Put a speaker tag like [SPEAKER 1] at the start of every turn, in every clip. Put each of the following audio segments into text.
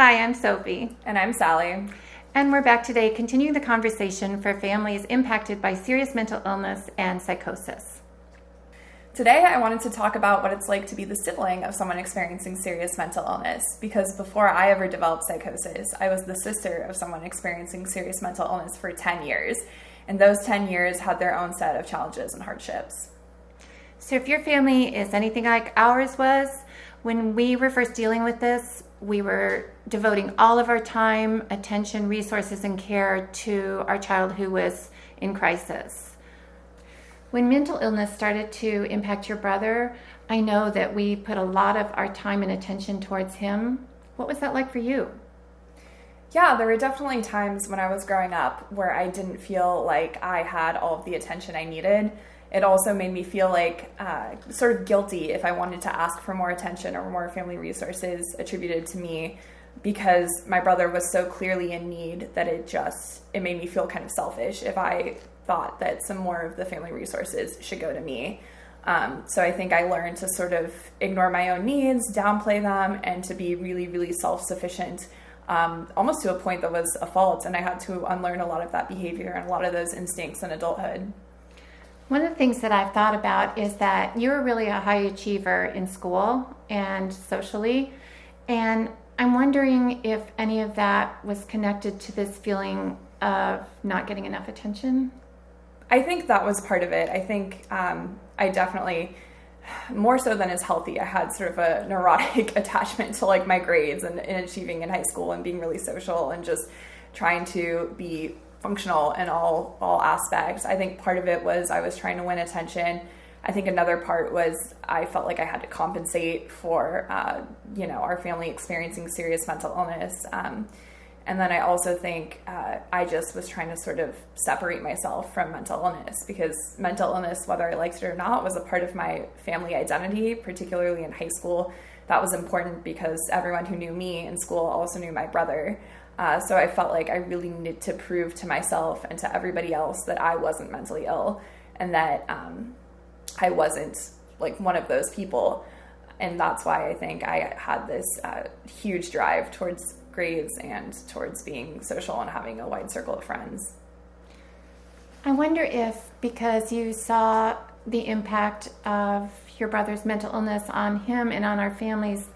[SPEAKER 1] Hi, I'm Sophie.
[SPEAKER 2] And I'm Sally.
[SPEAKER 1] And we're back today continuing the conversation for families impacted by serious mental illness and psychosis.
[SPEAKER 2] Today I wanted to talk about what it's like to be the sibling of someone experiencing serious mental illness, because before I ever developed psychosis, I was the sister of someone experiencing serious mental illness for 10 years. And those 10 years had their own set of challenges and hardships.
[SPEAKER 1] So if your family is anything like ours was, when we were first dealing with this, we were devoting all of our time, attention, resources, and care to our child who was in crisis. When mental illness started to impact your brother, I know that we put a lot of our time and attention towards him. What was that like for you?
[SPEAKER 2] Yeah, there were definitely times when I was growing up where I didn't feel like I had all of the attention I needed. It also made me feel like sort of guilty if I wanted to ask for more attention or more family resources attributed to me, because my brother was so clearly in need that it made me feel kind of selfish if I thought that some more of the family resources should go to me. So I think I learned to sort of ignore my own needs, downplay them, and to be really, really self-sufficient, almost to a point that was a fault. And I had to unlearn a lot of that behavior and a lot of those instincts in adulthood.
[SPEAKER 1] One of the things that I've thought about is that you're really a high achiever in school and socially. And I'm wondering if any of that was connected to this feeling of not getting enough attention.
[SPEAKER 2] I think that was part of it. I think I definitely, more so than is healthy, I had sort of a neurotic attachment to like my grades and achieving in high school and being really social and just trying to be functional in all aspects. I think part of it was I was trying to win attention. I think another part was I felt like I had to compensate for, our family experiencing serious mental illness. And then I also think I just was trying to sort of separate myself from mental illness, because mental illness, whether I liked it or not, was a part of my family identity, particularly in high school. That was important because everyone who knew me in school also knew my brother. So I felt like I really needed to prove to myself and to everybody else that I wasn't mentally ill and that I wasn't like one of those people. And that's why I think I had this huge drive towards grades and towards being social and having a wide circle of friends.
[SPEAKER 1] I wonder if, because you saw the impact of your brother's mental illness on him and on our families,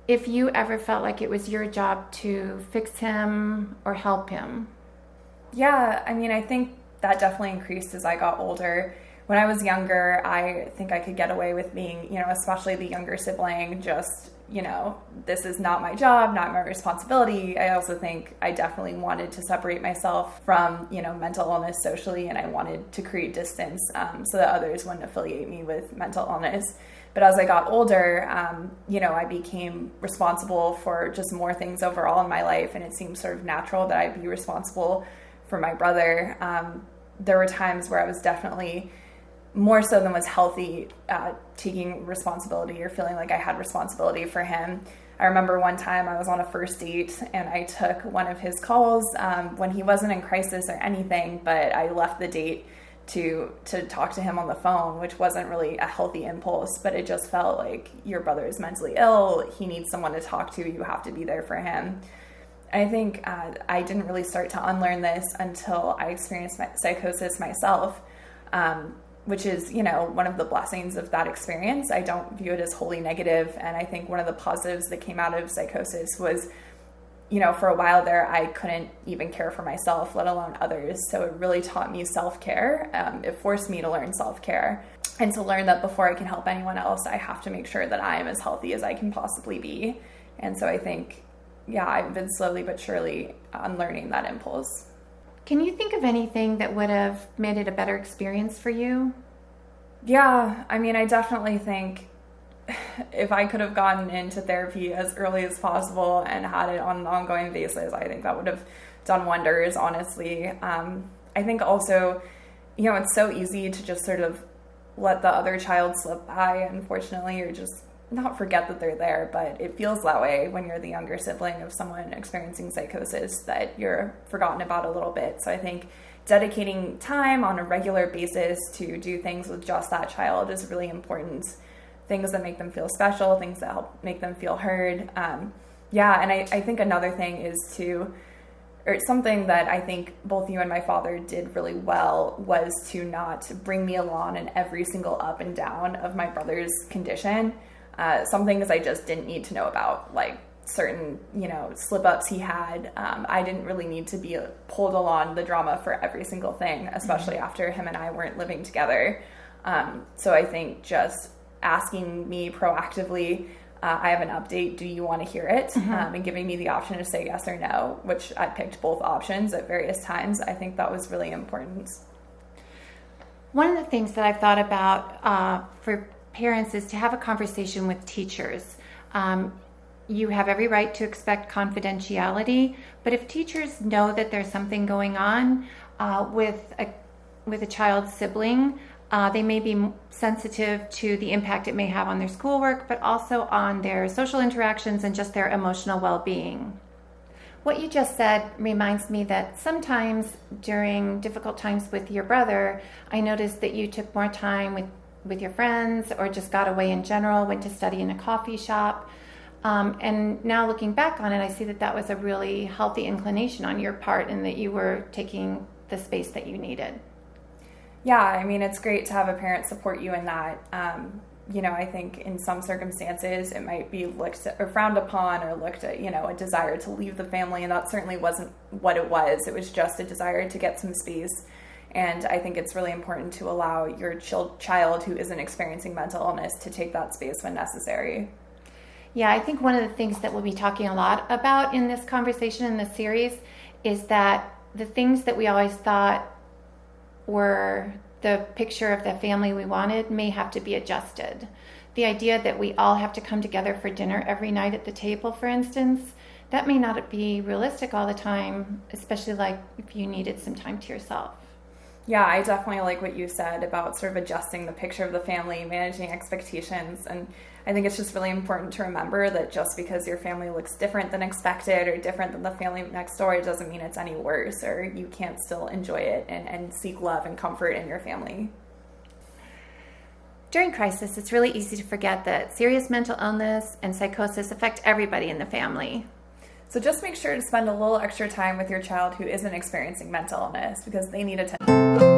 [SPEAKER 1] if you ever felt like it was your job to fix him or help him.
[SPEAKER 2] Yeah, I mean, I think that definitely increased as I got older. When I was younger, I think I could get away with being, especially the younger sibling, just, this is not my job, not my responsibility. I also think I definitely wanted to separate myself from, mental illness socially, and I wanted to create distance so that others wouldn't affiliate me with mental illness. But as I got older, I became responsible for just more things overall in my life, and it seemed sort of natural that I'd be responsible for my brother. There were times where I was definitely, more so than was healthy, taking responsibility or feeling like I had responsibility for him. I remember one time I was on a first date and I took one of his calls when he wasn't in crisis or anything, but I left the date to talk to him on the phone, which wasn't really a healthy impulse, but it just felt like your brother is mentally ill. He needs someone to talk to. You have to be there for him. I think I didn't really start to unlearn this until I experienced psychosis myself, which is, one of the blessings of that experience. I don't view it as wholly negative. And I think one of the positives that came out of psychosis was, for a while there, I couldn't even care for myself, let alone others. So it really taught me self-care. It forced me to learn self-care and to learn that before I can help anyone else, I have to make sure that I am as healthy as I can possibly be. And so I think, I've been slowly but surely unlearning that impulse.
[SPEAKER 1] Can you think of anything that would have made it a better experience for you?
[SPEAKER 2] Yeah, I mean, I definitely think if I could have gotten into therapy as early as possible and had it on an ongoing basis, I think that would have done wonders, honestly. I think also, it's so easy to just sort of let the other child slip by, unfortunately, or just not forget that they're there, but it feels that way when you're the younger sibling of someone experiencing psychosis, that you're forgotten about a little bit. So I think dedicating time on a regular basis to do things with just that child is really important. Things that make them feel special, things that help make them feel heard. Yeah, and I think another thing is or something that I think both you and my father did really well was to not bring me along in every single up and down of my brother's condition. Some things I just didn't need to know about, like certain, slip ups he had. I didn't really need to be pulled along the drama for every single thing, especially after him and I weren't living together. So I think just asking me proactively, I have an update, do you want to hear it? And giving me the option to say yes or no, which I picked both options at various times. I think that was really important.
[SPEAKER 1] One of the things that I've thought about for parents is to have a conversation with teachers. You have every right to expect confidentiality, but if teachers know that there's something going on with a child's sibling, they may be sensitive to the impact it may have on their schoolwork, but also on their social interactions and just their emotional well-being. What you just said reminds me that sometimes during difficult times with your brother, I noticed that you took more time with your friends or just got away in general, went to study in a coffee shop. And now looking back on it, I see that was a really healthy inclination on your part and that you were taking the space that you needed.
[SPEAKER 2] Yeah, I mean, it's great to have a parent support you in that. I think in some circumstances it might be looked at or frowned upon or looked at, a desire to leave the family. And that certainly wasn't what it was. It was just a desire to get some space. And I think it's really important to allow your child who isn't experiencing mental illness to take that space when necessary.
[SPEAKER 1] Yeah, I think one of the things that we'll be talking a lot about in this conversation, in this series, is that the things that we always thought were the picture of the family we wanted may have to be adjusted. The idea that we all have to come together for dinner every night at the table, for instance, that may not be realistic all the time, especially like if you needed some time to yourself.
[SPEAKER 2] Yeah, I definitely like what you said about sort of adjusting the picture of the family, managing expectations. And I think it's just really important to remember that just because your family looks different than expected or different than the family next door, it doesn't mean it's any worse or you can't still enjoy it and seek love and comfort in your family.
[SPEAKER 1] During crisis, it's really easy to forget that serious mental illness and psychosis affect everybody in the family.
[SPEAKER 2] So just make sure to spend a little extra time with your child who isn't experiencing mental illness because they need attention.